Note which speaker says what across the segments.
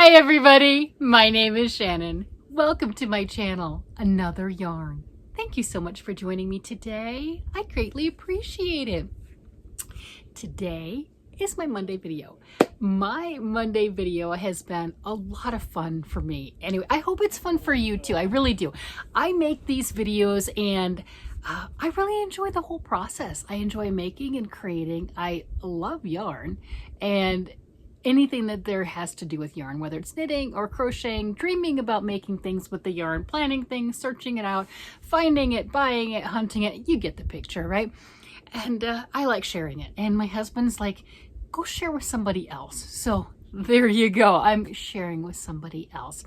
Speaker 1: Hi everybody, my name is Shannon. Welcome to my channel, Another Yarn. Thank you so much for joining me today. I greatly appreciate it. Today is my Monday video. My Monday video has been a lot of fun for me. Anyway, I hope it's fun for you too. I really do. I make these videos and I really enjoy the whole process. I enjoy making and creating. I love yarn and anything that there has to do with yarn, whether it's knitting or crocheting, dreaming about making things with the yarn, planning things, searching it out, finding it, buying it, hunting it. You get the picture, right? And I like sharing it. And my husband's like, go share with somebody else. So there you go. I'm sharing with somebody else.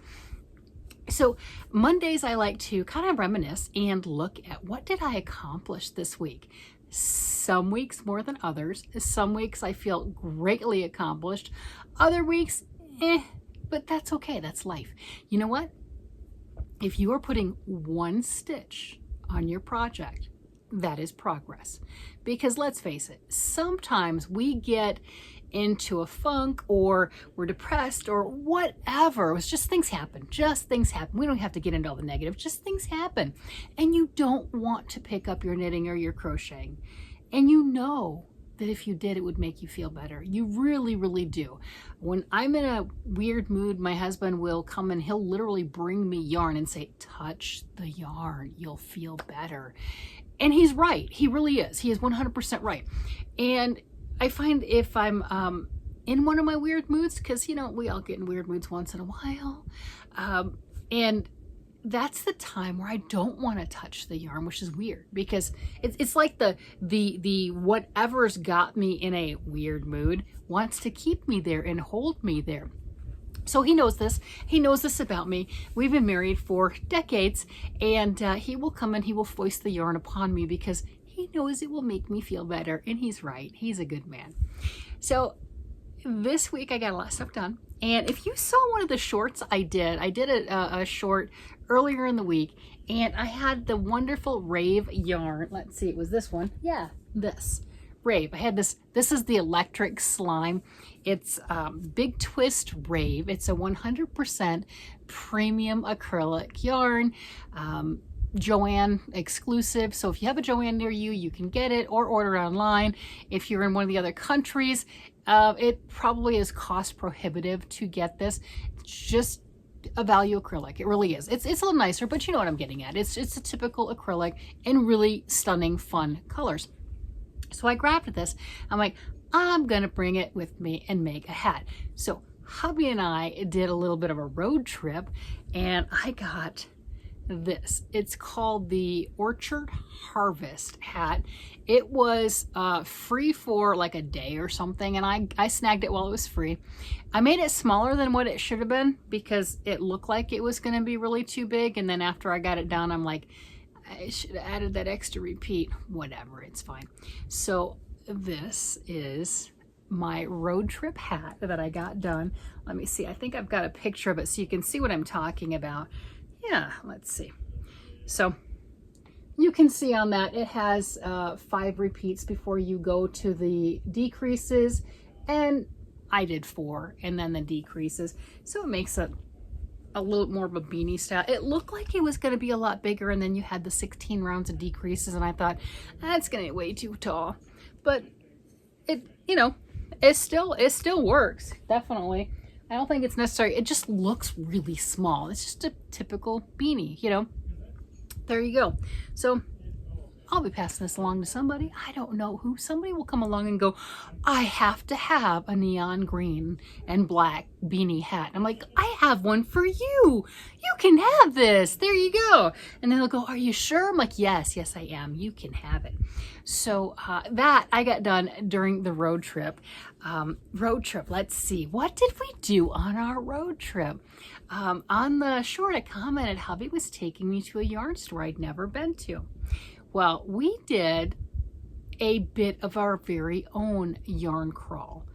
Speaker 1: So Mondays, I like to kind of reminisce and look at what did I accomplish this week. Some weeks more than others. Some weeks I feel greatly accomplished. Other weeks, but that's okay. That's life. You know what? If you are putting one stitch on your project, that is progress. Because let's face it, sometimes we get into a funk or we're depressed or whatever. It's just things happen. Just things happen. We don't have to get into all the negative. Just things happen. And you don't want to pick up your knitting or your crocheting. And you know that if you did, it would make you feel better. You really, really do. When I'm in a weird mood, my husband will come and he'll literally bring me yarn and say, touch the yarn. You'll feel better. And he's right. He really is. He is 100% right. And I find if I'm in one of my weird moods, because, you know, we all get in weird moods once in a while, and that's the time where I don't want to touch the yarn, which is weird because it's like the whatever's got me in a weird mood wants to keep me there and hold me there. So he knows this. He knows this about me. We've been married for decades, and he will come and he will foist the yarn upon me because he knows it will make me feel better, and he's right. He's a good man. So this week I got a lot of stuff done, and if you saw one of the shorts I did a short earlier in the week, and I had the wonderful Rave yarn. Let's see, it was this one. Yeah, this Rave. I had this. This is the electric slime. It's Big Twist Rave. It's a 100% premium acrylic yarn. Joann exclusive. So if you have a Joann near you, you can get it or order it online. If you're in one of the other countries, it probably is cost prohibitive to get this. It's just a value acrylic. It really is. It's a little nicer, but you know what I'm getting at. It's a typical acrylic in really stunning, fun colors. So I grabbed this. I'm like, I'm gonna bring it with me and make a hat. So hubby and I did a little bit of a road trip, and I got this. It's called the Orchard Harvest hat. It was free for like a day or something, and I snagged it while it was free. I made it smaller than what it should have been because it looked like it was going to be really too big, and then after I got it done, I'm like, I should have added that extra repeat. Whatever, it's fine. So this is my road trip hat that I got done. Let me see. I think I've got a picture of it so you can see what I'm talking about. Yeah, let's see. So you can see on that it has 5 repeats before you go to the decreases, and I did 4 and then the decreases. So it makes it a little more of a beanie style. It looked like it was going to be a lot bigger, and then you had the 16 rounds of decreases, and I thought that's going to be way too tall. But it, you know, it still works, definitely. I don't think it's necessary. It just looks really small. It's just a typical beanie, you know. There you go. So I'll be passing this along to somebody. I don't know who. Somebody will come along and go, I have to have a neon green and black beanie hat. I'm like, I have one for you. You can have this. There you go. And then they'll go, are you sure? I'm like, yes, I am. You can have it. So that I got done during the road trip. Let's see. What did we do on our road trip? On the short, I commented hubby was taking me to a yarn store I'd never been to. Well, we did a bit of our very own yarn crawl.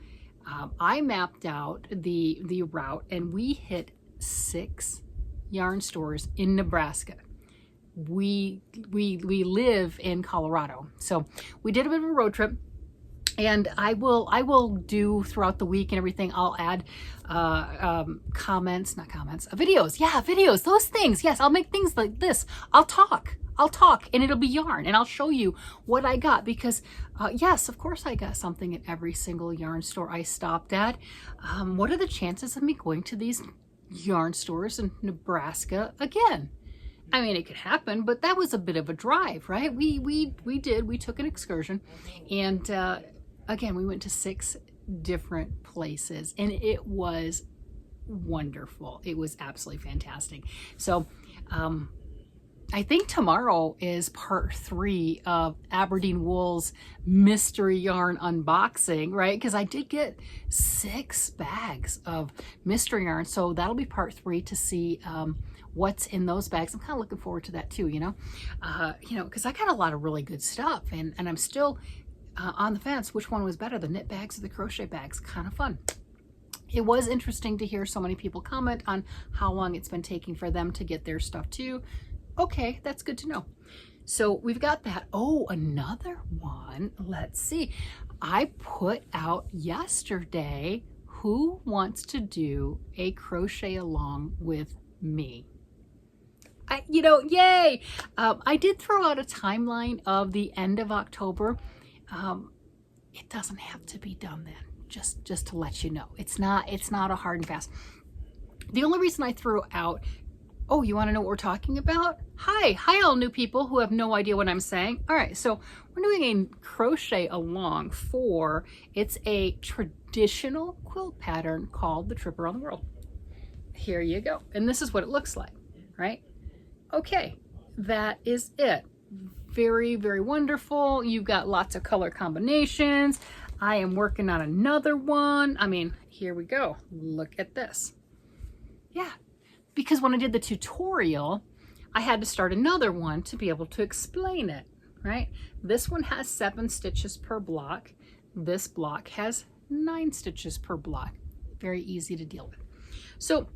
Speaker 1: I mapped out the route, and we hit 6 yarn stores in Nebraska. We live in Colorado, so we did a bit of a road trip. And I will do throughout the week and everything. I'll add videos. Yeah, videos, those things. Yes, I'll make things like this. I'll talk and it'll be yarn, and I'll show you what I got, because yes, of course I got something at every single yarn store I stopped at. What are the chances of me going to these yarn stores in Nebraska again? I mean, it could happen, but that was a bit of a drive, right? We took an excursion, and again, we went to 6 different places, and it was wonderful. It was absolutely fantastic. So I think tomorrow is part 3 of Aberdeen Wool's mystery yarn unboxing, right? Because I did get 6 bags of mystery yarn, so that'll be part 3 to see what's in those bags. I'm kind of looking forward to that too, you know, because I got a lot of really good stuff, and I'm still on the fence which one was better, the knit bags or the crochet bags. Kind of fun. It was interesting to hear so many people comment on how long it's been taking for them to get their stuff too. Okay, that's good to know. So we've got that. Oh, another one. Let's see. I put out yesterday, who wants to do a crochet along with me? Yay! I did throw out a timeline of the end of October. It doesn't have to be done then. Just to let you know, it's not a hard and fast. The only reason I threw out, oh, you want to know what we're talking about? Hi all new people who have no idea what I'm saying. All right, so we're doing a crochet along for, it's a traditional quilt pattern called the Trip Around the World. Here you go. And this is what it looks like, right? Okay, that is it. Very, very wonderful. You've got lots of color combinations. I am working on another one. I mean, here we go. Look at this. Yeah, because when I did the tutorial, I had to start another one to be able to explain it, right? This one has 7 stitches per block. This block has 9 stitches per block. Very easy to deal with. So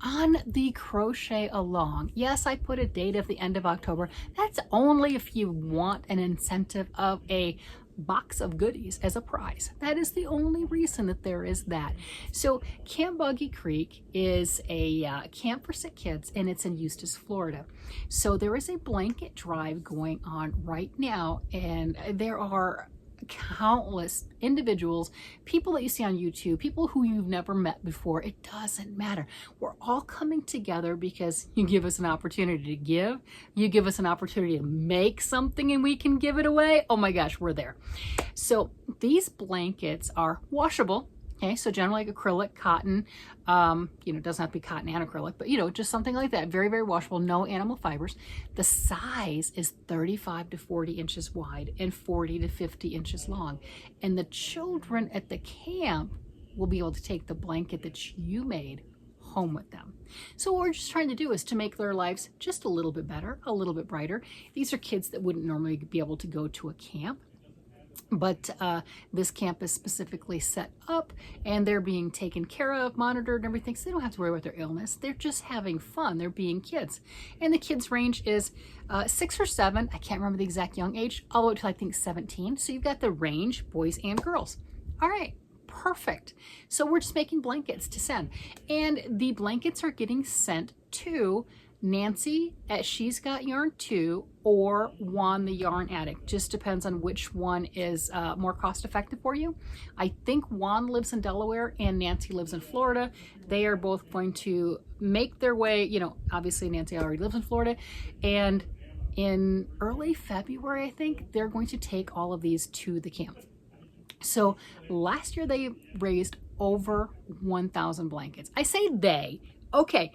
Speaker 1: on the crochet along, yes, I put a date of the end of October. That's only if you want an incentive of a box of goodies as a prize. That is the only reason that there is that. So Camp Boggy Creek is a camp for sick kids, and it's in Eustis, Florida. So there is a blanket drive going on right now, and there are countless individuals, people that you see on YouTube, people who you've never met before. It doesn't matter. We're all coming together because you give us an opportunity to give. You give us an opportunity to make something and we can give it away. Oh my gosh, we're there. So these blankets are washable. Okay, so generally like acrylic, cotton, it doesn't have to be cotton and acrylic, but just something like that. Very, very washable, no animal fibers. The size is 35 to 40 inches wide and 40 to 50 inches long. And the children at the camp will be able to take the blanket that you made home with them. So what we're just trying to do is to make their lives just a little bit better, a little bit brighter. These are kids that wouldn't normally be able to go to a camp. But this camp is specifically set up, and they're being taken care of, monitored, and everything, so they don't have to worry about their illness. They're just having fun. They're being kids. And the kids range is 6 or 7, I can't remember the exact young age, all the way to I think 17. So you've got the range, boys and girls. All right, perfect. So we're just making blankets to send. And the blankets are getting sent to Nancy at She's Got Yarn Too, or Juan the Yarn Addict. Just depends on which one is more cost effective for you. I think Juan lives in Delaware and Nancy lives in Florida. They are both going to make their way, obviously Nancy already lives in Florida, and in early February, I think, they're going to take all of these to the camp. So last year they raised over 1,000 blankets. I say they, okay,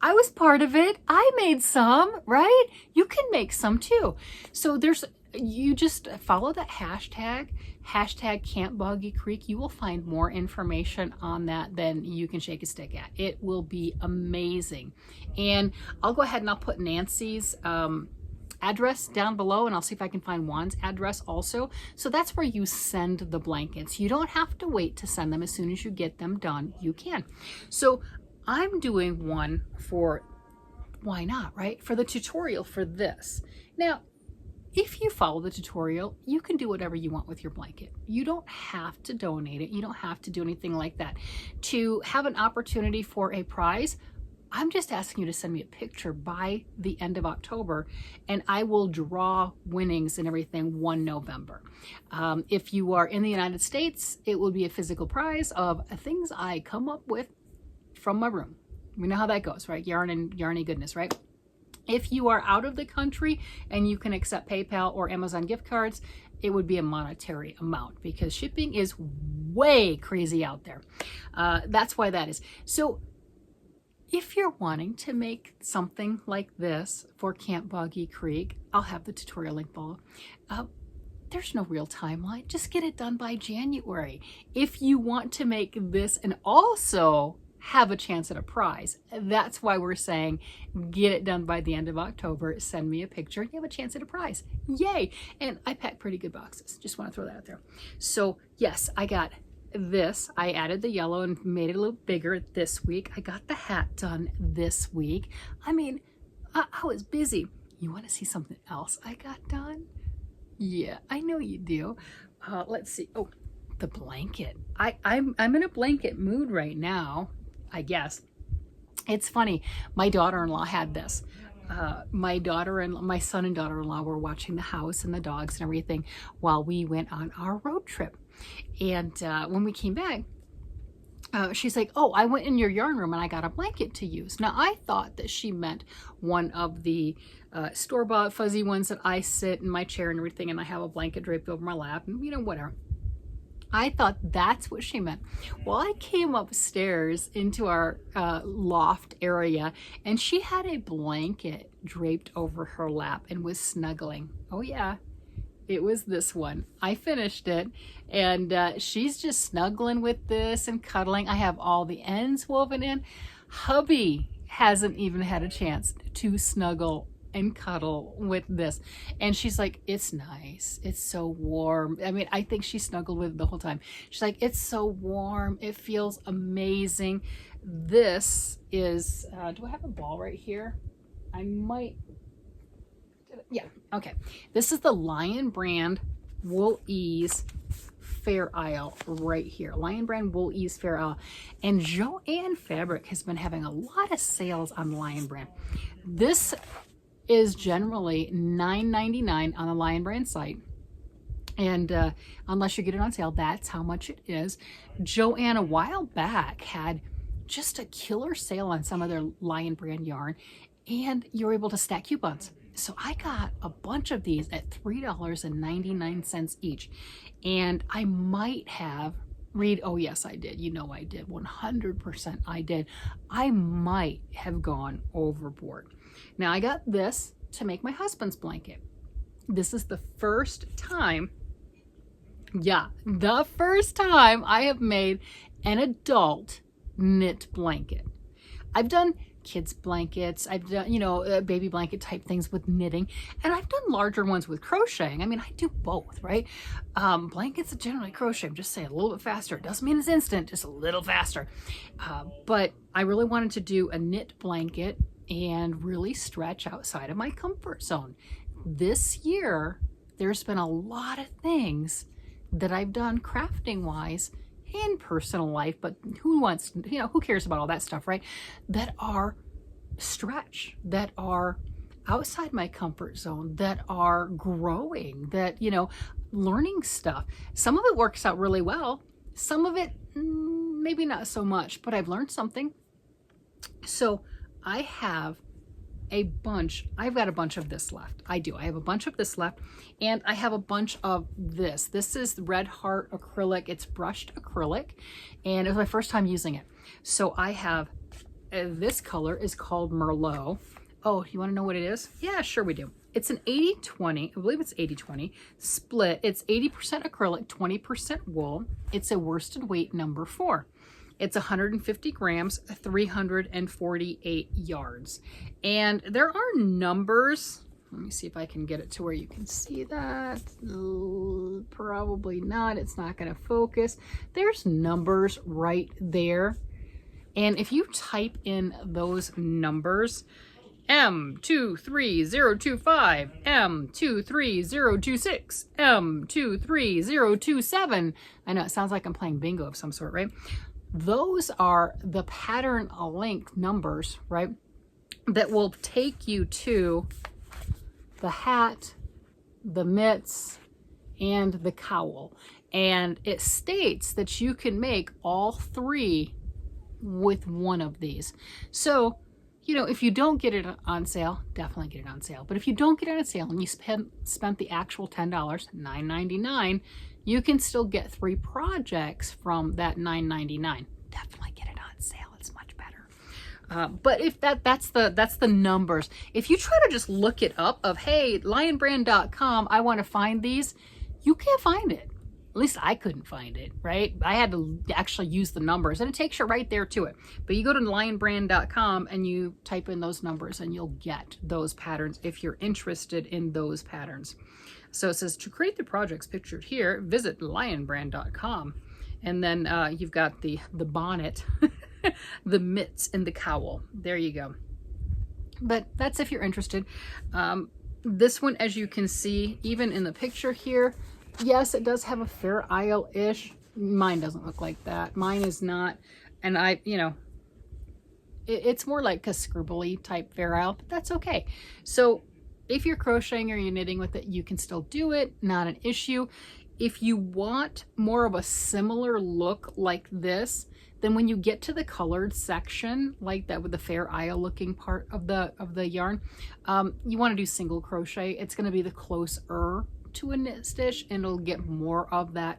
Speaker 1: I was part of it. I made some, right? You can make some too. So you just follow that hashtag Camp Boggy Creek. You will find more information on that than you can shake a stick at. It will be amazing. And I'll go ahead and I'll put Nancy's address down below, and I'll see if I can find Juan's address also. So that's where you send the blankets. You don't have to wait to send them. As soon as you get them done, you can. So I'm doing one for, why not, right? For the tutorial for this. Now, if you follow the tutorial, you can do whatever you want with your blanket. You don't have to donate it. You don't have to do anything like that. To have an opportunity for a prize, I'm just asking you to send me a picture by the end of October, and I will draw winnings and everything 1 November. If you are in the United States, it will be a physical prize of things I come up with from my room. We know how that goes, right? Yarn and yarny goodness, right? If you are out of the country and you can accept PayPal or Amazon gift cards, it would be a monetary amount because shipping is way crazy out there. That's why that is. So if you're wanting to make something like this for Camp Boggy Creek, I'll have the tutorial link below. There's no real timeline. Just get it done by January. If you want to make this and also have a chance at a prize, that's why we're saying get it done by the end of October. Send me a picture and you have a chance at a prize. Yay! And I pack pretty good boxes. Just want to throw that out there. So yes, I got this. I added the yellow and made it a little bigger this week. I got the hat done this week. I mean, I was busy. You want to see something else I got done? Yeah, I know you do. Let's see. Oh, the blanket. I'm in a blanket mood right now, I guess. It's funny. My daughter-in-law had this. My son and daughter-in-law were watching the house and the dogs and everything while we went on our road trip. And when we came back, she's like, oh, I went in your yarn room and I got a blanket to use. Now, I thought that she meant one of the store-bought fuzzy ones that I sit in my chair and everything, and I have a blanket draped over my lap and, you know, whatever. I thought that's what she meant. Well, I came upstairs into our loft area, and she had a blanket draped over her lap and was snuggling. Oh, yeah. It was this one. I finished it, and she's just snuggling with this and cuddling. I have all the ends woven in. Hubby hasn't even had a chance to snuggle and cuddle with this, and she's like, it's nice, it's so warm. I mean, I think she snuggled with it the whole time. She's like, it's so warm, it feels amazing. This is do I have a ball right here? I might. Yeah, okay. This is the Lion Brand Wool Ease Fair Isle right here. Lion Brand Wool Ease Fair Isle. And Joann Fabric has been having a lot of sales on Lion Brand. This is generally $9.99 on the Lion Brand site. And unless you get it on sale, that's how much it is. Joann a while back had just a killer sale on some of their Lion Brand yarn, and you're able to stack coupons. So I got a bunch of these at $3.99 each. And I might have, Reed, oh yes I did, you know I did, 100% I did. I might have gone overboard. Now I got this to make my husband's blanket. This is the first time, yeah, the first time I have made an adult knit blanket. I've done kids blankets, I've done, you know, baby blanket type things with knitting, and I've done larger ones with crocheting. I mean, I do both, right? Blankets are generally crochet. I'm just saying, a little bit faster. It doesn't mean it's instant, just a little faster. But I really wanted to do a knit blanket and really stretch outside of my comfort zone. This year, there's been a lot of things that I've done crafting wise in personal life, but who wants, you know, who cares about all that stuff, right? That are stretch, that are outside my comfort zone, that are growing, that, you know, learning stuff. Some of it works out really well. Some of it, maybe not so much, but I've learned something. So I have a bunch, I've got a bunch of this left. I do, I have a bunch of this left, and I have a bunch of this. This is Red Heart Acrylic. It's brushed acrylic, and it was my first time using it. So I have, this color is called Merlot. Oh, you wanna know what it is? Yeah, sure we do. It's an 80-20, I believe it's 80-20 split. It's 80% acrylic, 20% wool. It's a worsted weight number 4. It's 150 grams, 348 yards. And there are numbers. Let me see if I can get it to where you can see that. Probably not. It's not going to focus. There's numbers right there. And if you type in those numbers, M23025, M23026, M23027. I know it sounds like I'm playing bingo of some sort, right? Those are the pattern length numbers, right? That will take you to the hat, the mitts, and the cowl. And it states that you can make all three with one of these. So, you know, if you don't get it on sale, definitely get it on sale. But if you don't get it on sale and you spent the actual $10, $9.99, you can still get 3 projects from that $9.99. Definitely get it on sale. It's much better. But if that's the numbers. If you try to just look it up of, hey, lionbrand.com, I want to find these, you can't find it. At least I couldn't find it, right? I had to actually use the numbers, and it takes you right there to it. But you go to lionbrand.com and you type in those numbers and you'll get those patterns if you're interested in those patterns. So it says, to create the projects pictured here, visit lionbrand.com. And then you've got the bonnet, the mitts, and the cowl. There you go. But that's if you're interested. This one, as you can see, even in the picture here, yes, it does have a Fair Isle-ish. Mine doesn't look like that. Mine is not. And I, you know, it's more like a scribbly type Fair Isle, but that's okay. So if you're crocheting or you're knitting with it, you can still do it. Not an issue. If you want more of a similar look like this, then when you get to the colored section, like that with the Fair Isle looking part of the yarn, you want to do single crochet. It's going to be the closer to a knit stitch, and it'll get more of that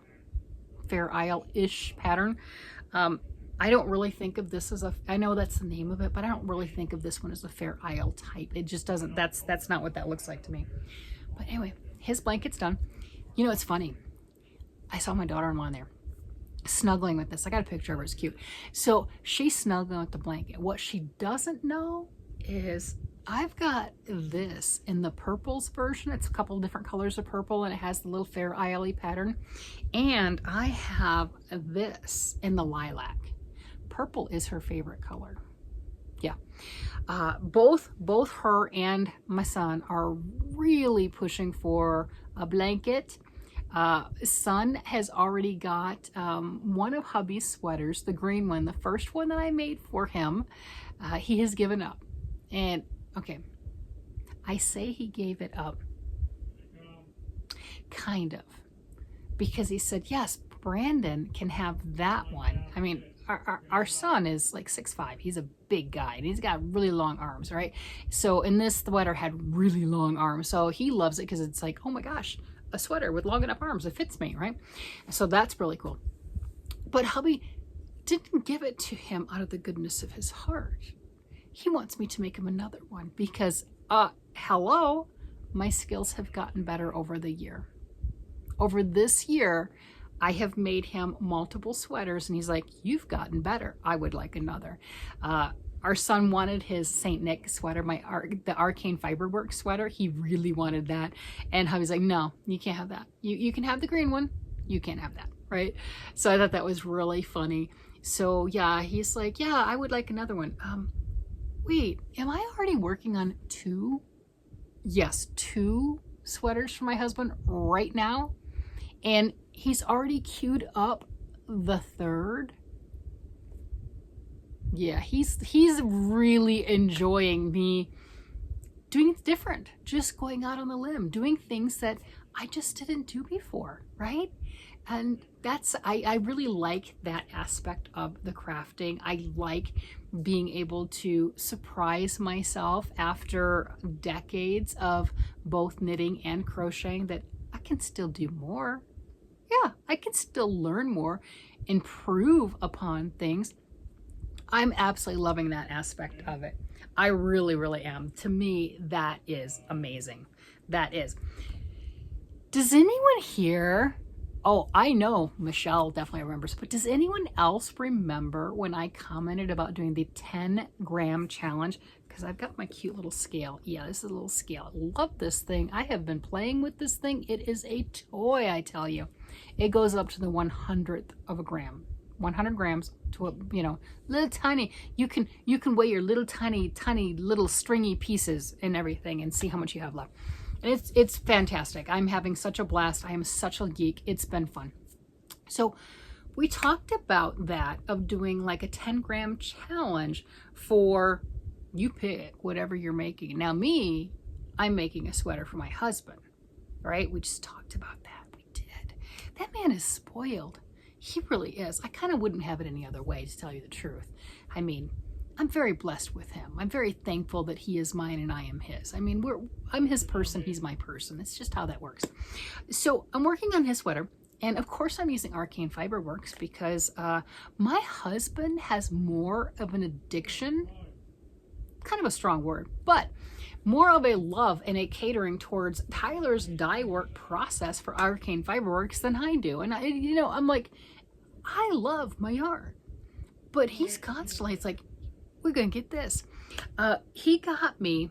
Speaker 1: Fair Isle-ish pattern. I don't really think of this as a, I know that's the name of it, but I don't really think of this one as a Fair Isle type. It just doesn't, that's not what that looks like to me. But anyway, his blanket's done. You know, it's funny. I saw my daughter-in-law in there snuggling with this. I got a picture of her, it's cute. So she's snuggling with the blanket. What she doesn't know is I've got this in the purples version. It's a couple different colors of purple, and it has the little Fair Isle pattern. And I have this in the lilac. Purple is her favorite color. Yeah. Both her and my son are really pushing for a blanket. Son has already got one of hubby's sweaters, the green one, the first one that I made for him. He has given up. And okay, I say he gave it up, kind of, because he said, yes, Brandon can have that one. I mean, our son is like 6'5". He's a big guy, and he's got really long arms, right? So, and this sweater had really long arms, so he loves it because it's like, oh my gosh, a sweater with long enough arms, it fits me, right? So that's really cool. But hubby didn't give it to him out of the goodness of his heart. He wants me to make him another one because, hello, my skills have gotten better over the year. Over this year, I have made him multiple sweaters, and he's like, you've gotten better. I would like another. Our son wanted his St. Nick sweater, the Arcane Fibre Works sweater. He really wanted that. And hubby's like, no, you can't have that. You can have the green one. You can't have that, right? So I thought that was really funny. So yeah, he's like, yeah, I would like another one. Wait, am I already working on 2? Yes, 2 sweaters for my husband right now. And he's already queued up the 3rd. Yeah, he's really enjoying me doing it different, just going out on the limb, doing things that I just didn't do before, right? And I really like that aspect of the crafting. I like being able to surprise myself after decades of both knitting and crocheting that I can still do more. Yeah, I can still learn more, improve upon things. I'm absolutely loving that aspect of it. I really, really am. To me, that is amazing. That is. Does anyone here, oh, I know Michelle definitely remembers, but does anyone else remember when I commented about doing the 10-gram challenge? Because I've got my cute little scale. Yeah, this is a little scale. I love this thing. I have been playing with this thing. It is a toy, I tell you. It goes up to the 100th of a gram. 100 grams to a, you know, little tiny, you can weigh your little tiny little stringy pieces and everything and see how much you have left. And it's fantastic. I'm having such a blast. I am such a geek. It's been fun. So we talked about that, of doing like a 10-gram challenge for, you pick whatever you're making. Now me, I'm making a sweater for my husband, right? We just talked about that. We did. That man is spoiled. He really is. I kind of wouldn't have it any other way, to tell you the truth. I mean, I'm very blessed with him. I'm very thankful that he is mine and I am his. I mean, I'm his person, he's my person. It's just how that works. So I'm working on his sweater. And of course I'm using Arcane Fibre Works because my husband has more of an addiction, kind of a strong word, but more of a love and a catering towards Tyler's dye work process for Arcane Fibre Works than I do. And I'm like, I love my yarn, but he's constantly, it's like, we're gonna get this. He got me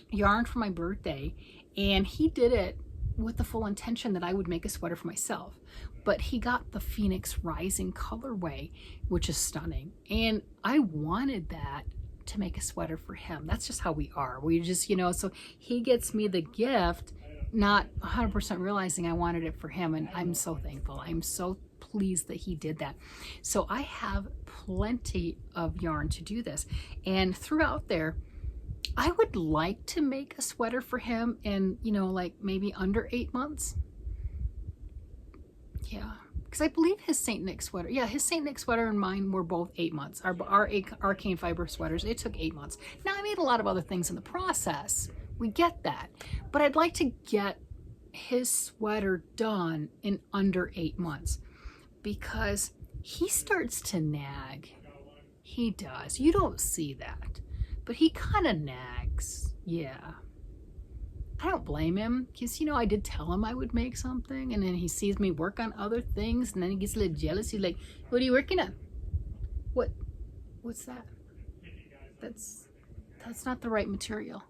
Speaker 1: yarn for my birthday, and he did it with the full intention that I would make a sweater for myself. But he got the Phoenix Rising colorway, which is stunning. And I wanted that to make a sweater for him. That's just how we are. We just, so he gets me the gift, not 100% realizing I wanted it for him. And I'm so thankful. I'm so pleased that he did that. So I have plenty of yarn to do this. And throughout there, I would like to make a sweater for him in, like maybe under 8 months. Yeah, because I believe his Saint Nick sweater, his Saint Nick sweater and mine were both 8 months. Our Arcane Fiber sweaters, it took 8 months. Now I made a lot of other things in the process. We get that. But I'd like to get his sweater done in under 8 months because he starts to nag. He does. You don't see that. But he kind of nags. Yeah. I don't blame him because, I did tell him I would make something, and then he sees me work on other things, and then he gets a little jealous. He's like, what are you working on? What's that? That's not the right material.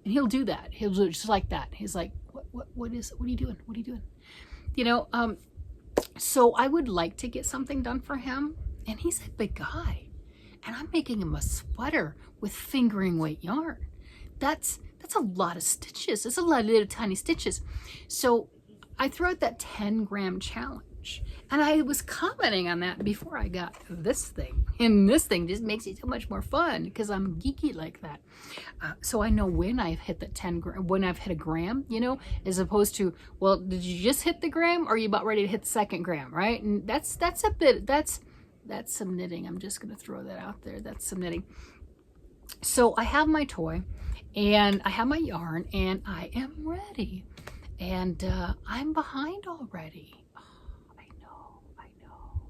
Speaker 1: And he'll do that. He'll do it just like that. He's like, what are you doing? What are you doing? So I would like to get something done for him, and he's a big guy. And I'm making him a sweater with fingering weight yarn. That's a lot of stitches. It's a lot of little tiny stitches. So I threw out that 10-gram challenge. And I was commenting on that before I got this thing. And this thing just makes it so much more fun because I'm geeky like that. So I know when I've hit that 10 gram, when I've hit a gram, as opposed to, well, did you just hit the gram or are you about ready to hit the 2nd gram, right? And that's some knitting. I'm just going to throw that out there. That's some knitting. So I have my toy and I have my yarn and I am ready. And I'm behind already. Oh, I know.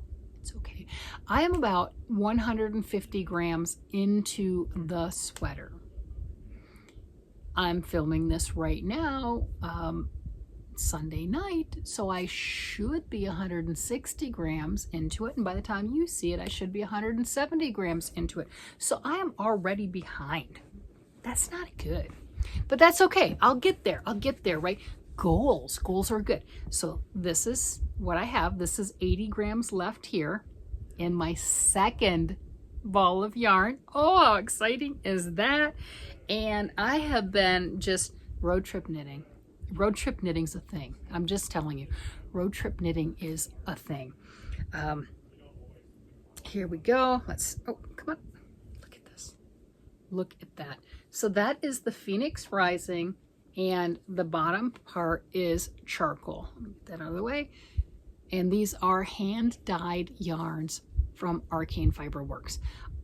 Speaker 1: It's okay. I am about 150 grams into the sweater. I'm filming this right now. Sunday night, so I should be 160 grams into it, and by the time you see it I should be 170 grams into it. So I am already behind. That's not good, but that's okay. I'll get there, right? Goals are good. So this is what I have. This is 80 grams left here in my 2nd ball of yarn. Oh, how exciting is that? And I have been just road trip knitting. Road trip knitting's a thing. I'm just telling you, road trip knitting is a thing. Here we go. Oh, come on. Look at this. Look at that. So that is the Phoenix Rising, and the bottom part is charcoal. Let me get that out of the way. And these are hand-dyed yarns from Arcane Fibre Works.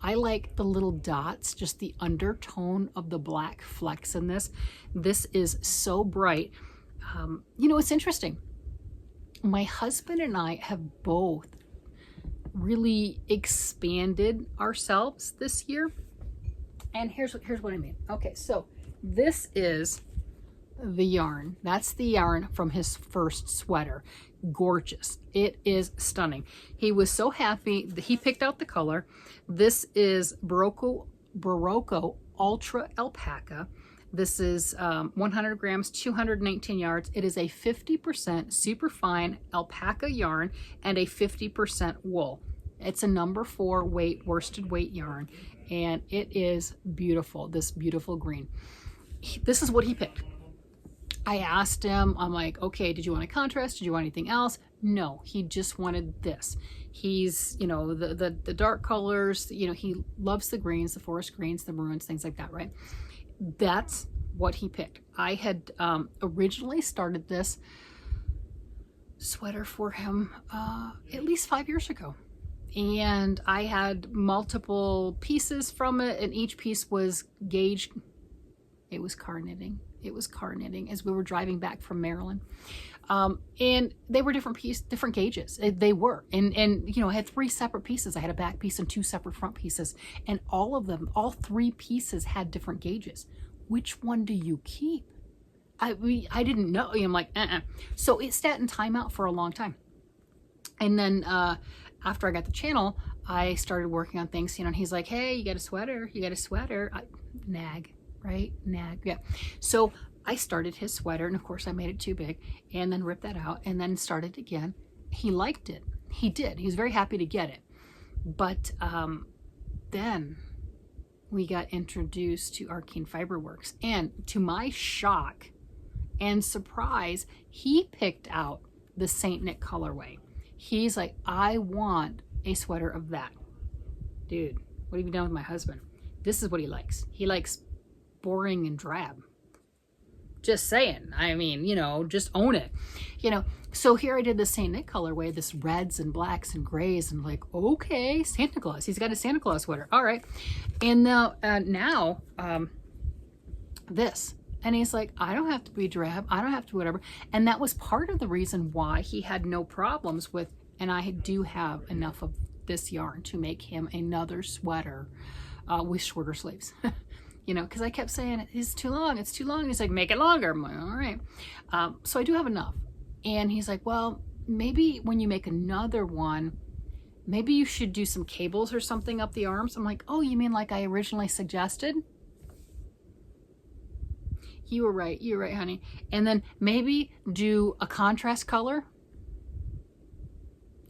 Speaker 1: I like the little dots, just the undertone of the black flecks in this. This is so bright. It's interesting. My husband and I have both really expanded ourselves this year. And here's what I mean. Okay, so this is the yarn. That's the yarn from his first sweater. Gorgeous. It is stunning. He was so happy that he picked out the color. This is Barocco Ultra Alpaca. This is 100 grams, 219 yards. It is a 50% superfine alpaca yarn and a 50% wool. It's a number 4 weight, worsted weight yarn, and it is beautiful, this beautiful green. This is what he picked. I asked him, I'm like, okay, did you want a contrast? Did you want anything else? No, he just wanted this. He's, you know, the dark colors, you know, he loves the greens, the forest greens, the maroons, things like that, right? That's what he picked. I had originally started this sweater for him at least 5 years ago. And I had multiple pieces from it, and each piece was gauged. It was car knitting. It was car knitting as we were driving back from Maryland. And they were different gauges. They were. And you know, I had 3 separate pieces. I had a back piece and 2 separate front pieces. And all of them, all 3 pieces had different gauges. Which one do you keep? I didn't know. I'm like, So it sat in timeout for a long time. And then after I got the channel, I started working on things, you know, and he's like, hey, you got a sweater? You got a sweater? Nag, right? Nag, yeah. So I started his sweater, and of course I made it too big, and then ripped that out, and then started again. He liked it. He did. He was very happy to get it. But then we got introduced to Arcane Fibre Works, and to my shock and surprise, he picked out the Saint Knit colorway. He's like, I want a sweater of that. Dude, what have you done with my husband? This is what he likes. He likes boring and drab. Just saying. I mean, you know, just own it. You know, so here I did the Saint Knit colorway, this reds and blacks and grays, and like, okay, Santa Claus. He's got a Santa Claus sweater. All right. And now this. And he's like, I don't have to be drab. I don't have to whatever. And that was part of the reason why he had no problems with, and I do have enough of this yarn to make him another sweater with shorter sleeves. You know, because I kept saying, it's too long, it's too long. And he's like, make it longer. I'm like, all right. So I do have enough. And he's like, well, maybe when you make another one, maybe you should do some cables or something up the arms. I'm like, oh, you mean like I originally suggested? You were right, honey. And then maybe do a contrast color.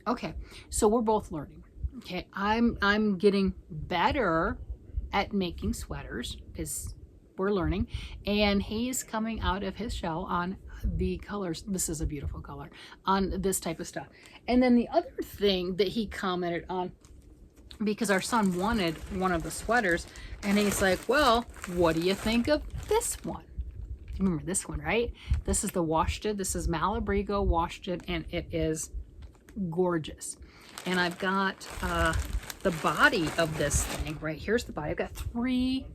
Speaker 1: Okay, so we're both learning. Okay, I'm getting better at making sweaters because we're learning, and he's coming out of his shell on the colors. This is a beautiful color on this type of stuff. And then the other thing that he commented on, because our son wanted one of the sweaters, and he's like, well, what do you think of this one? Remember this one, right? This is the Washted. This is Malabrigo Washted, and it is gorgeous. And I've got the body of this thing right here's the body. I've got three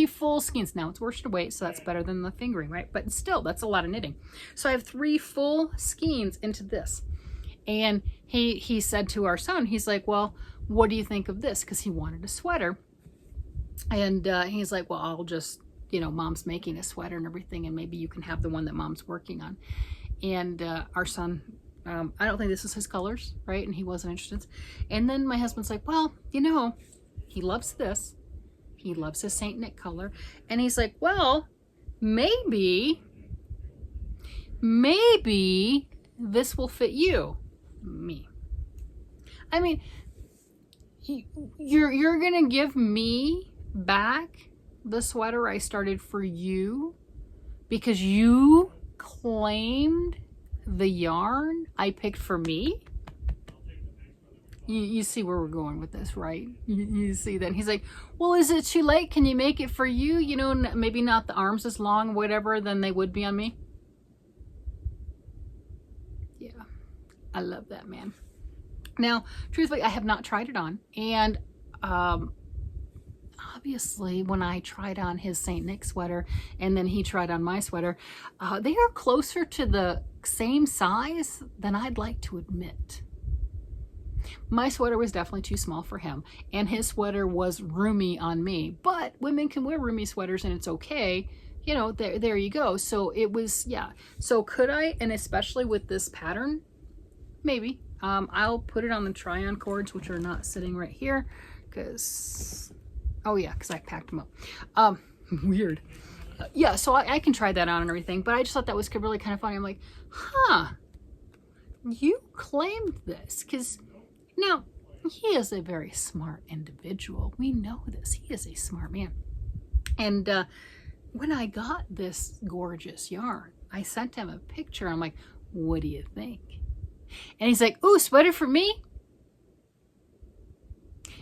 Speaker 1: full skeins. Now it's worsted weight, so that's better than the fingering, right? But still, that's a lot of knitting. So I have 3 full skeins into this. And he said to our son, he's like, well, what do you think of this? Because he wanted a sweater. And he's like, well, I'll just, you know, mom's making a sweater and everything, and maybe you can have the one that mom's working on. And our son, I don't think this is his colors, right? And he wasn't interested. And then my husband's like, well, you know, he loves this. He loves his Saint Knit color. And he's like, well, maybe this will fit you. Me. I mean, you're gonna give me back the sweater I started for you because you claimed the yarn I picked for me? You see where we're going with this, right? You see that. And he's like, well, is it too late? Can you make it for you? You know, maybe not the arms as long, whatever, than they would be on me. Yeah, I love that, man. Now, truthfully, I have not tried it on. And obviously, when I tried on his Saint Nick sweater and then he tried on my sweater, they are closer to the same size than I'd like to admit. My sweater was definitely too small for him, and his sweater was roomy on me. But women can wear roomy sweaters and it's okay. You know, there you go. So it was, yeah. So could I, and especially with this pattern, maybe. I'll put it on the try-on cords, which are not sitting right here, because, oh yeah, because I packed them up. Weird. Yeah, so I can try that on and everything, but I just thought that was really kind of funny. I'm like, huh, you claimed this, because now he is a very smart individual. We know this. He is a smart man. And when I got this gorgeous yarn, I sent him a picture. I'm like, what do you think? And he's like, ooh, sweater for me?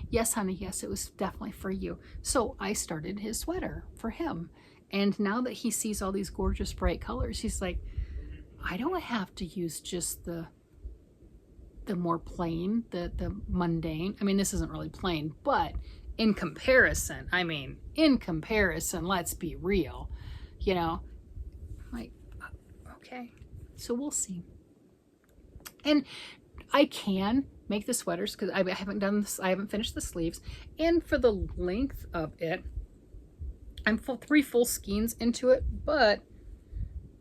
Speaker 1: Yes, honey, yes, it was definitely for you. So I started his sweater for him. And now that he sees all these gorgeous bright colors, he's like, I don't have to use just the more plain, the mundane. I mean, this isn't really plain, but in comparison, let's be real, you know, like, okay, so we'll see. And I can make the sweaters because I haven't done this, I haven't finished the sleeves. And for the length of it, I'm 3 full skeins into it, but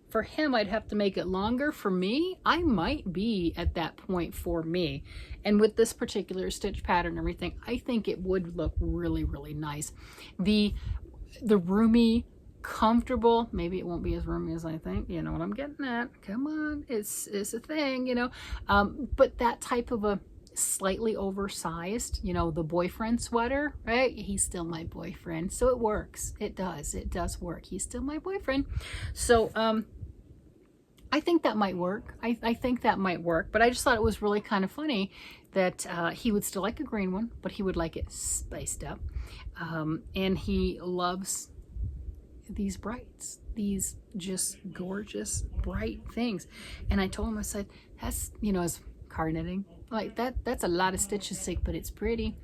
Speaker 1: for him, I'd have to make it longer. For me, I might be at that point for me. And with this particular stitch pattern and everything, I think it would look really, really nice. The roomy, comfortable, maybe it won't be as roomy as I think, you know what I'm getting at. Come on, it's a thing, you know. But that type of a slightly oversized, you know, the boyfriend sweater, right? He's still my boyfriend, so it works. It does work. He's still my boyfriend. So I think that might work. I think that might work, but I just thought it was really kind of funny that he would still like a green one, but he would like it spiced up. And he loves these brights, these just gorgeous bright things. And I told him, I said, that's, you know, as card knitting, like that's a lot of stitches, but it's pretty.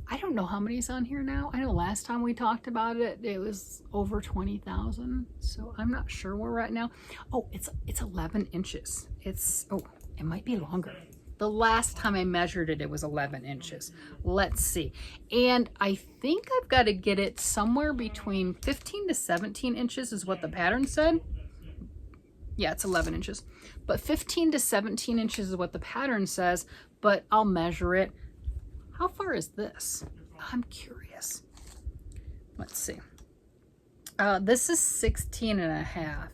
Speaker 1: I don't know how many's on here now. I know last time we talked about it, it was over 20,000. So I'm not sure where we're at now. Oh, it's 11 inches. Oh, it might be longer. The last time I measured it, it was 11 inches. Let's see. And I think I've got to get it somewhere between 15 to 17 inches is what the pattern said. Yeah, it's 11 inches. But 15 to 17 inches is what the pattern says, but I'll measure it. How far is this? I'm curious. Let's see. This is 16 and a half.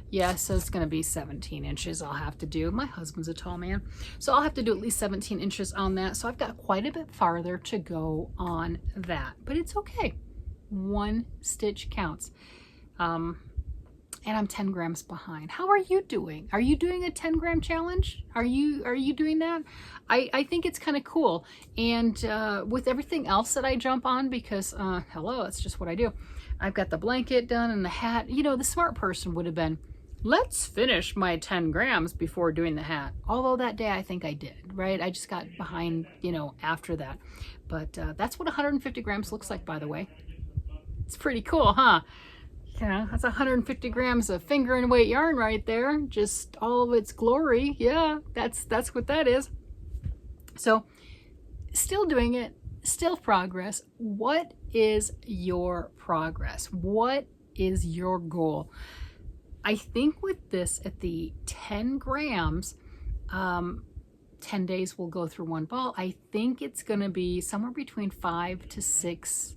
Speaker 1: Yeah, so it's going to be 17 inches I'll have to do. My husband's a tall man, so I'll have to do at least 17 inches on that. So I've got quite a bit farther to go on that, but it's okay. 1 stitch counts. And I'm 10 grams behind. How are you doing? Are you doing a 10-gram challenge? Are you doing that? I think it's kind of cool. And with everything else that I jump on, because hello, it's just what I do. I've got the blanket done and the hat. You know, the smart person would have been, let's finish my 10 grams before doing the hat. Although that day I think I did, right? I just got behind, you know, after that. But that's what 150 grams looks like, by the way. It's pretty cool, huh? Yeah, that's 150 grams of finger and weight yarn right there. Just all of its glory. Yeah, that's what that is. So still doing it, still progress. What is your progress? What is your goal? I think with this at the 10 grams, 10 days we'll go through 1 ball. I think it's going to be somewhere between 5 to 6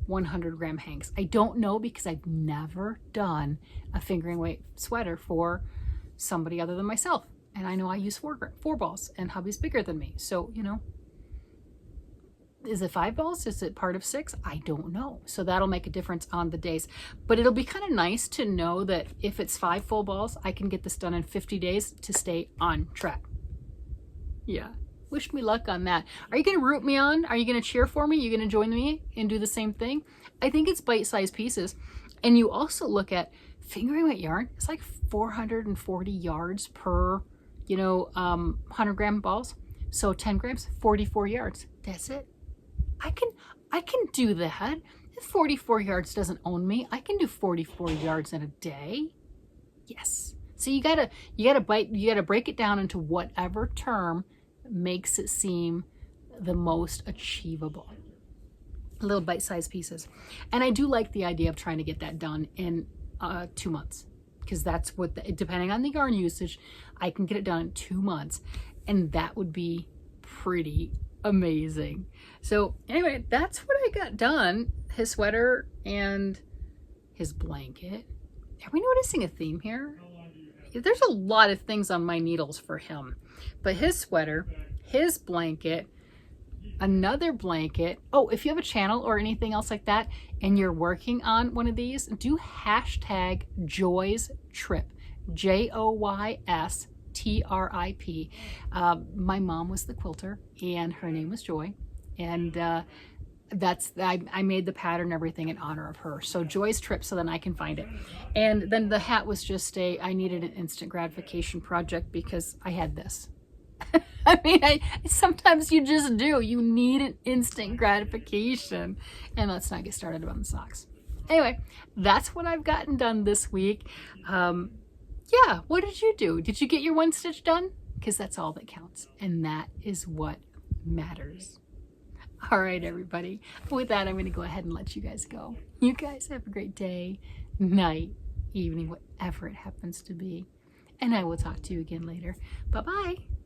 Speaker 1: 100-gram hanks. I don't know because I've never done a fingering weight sweater for somebody other than myself. And I know I use 4 balls and hubby's bigger than me. So, you know, is it 5 balls? Is it part of 6? I don't know. So that'll make a difference on the days. But it'll be kind of nice to know that if it's 5 full balls, I can get this done in 50 days to stay on track. Yeah. Wish me luck on that. Are you going to root me on? Are you going to cheer for me? Are you going to join me and do the same thing? I think it's bite-sized pieces. And you also look at fingering weight yarn. It's like 440 yards per, you know, 100-gram balls. So 10 grams, 44 yards. That's it. I can do that. If 44 yards doesn't own me, I can do 44 yards in a day. Yes. So you gotta break it down into whatever term makes it seem the most achievable. Little bite-sized pieces. And I do like the idea of trying to get that done in 2 months, because that's what, depending on the yarn usage, I can get it done in 2 months, and that would be pretty amazing. So anyway, that's what I got done. His sweater and his blanket. Are we noticing a theme here? There's a lot of things on my needles for him, but his sweater, his blanket, another blanket. Oh, if you have a channel or anything else like that and you're working on one of these, do hashtag Joy's Trip, JOYSTRIP. My mom was the quilter and her name was Joy, and I made the pattern and everything in honor of her. So Joy's Trip, so then I can find it. And then the hat was just I needed an instant gratification project because I had this. I mean, sometimes you just do. You need an instant gratification. And let's not get started on the socks. Anyway, that's what I've gotten done this week. Yeah, what did you do? Did you get your one stitch done? Because that's all that counts. And that is what matters. All right, everybody. With that, I'm going to go ahead and let you guys go. You guys have a great day, night, evening, whatever it happens to be. And I will talk to you again later. Bye-bye.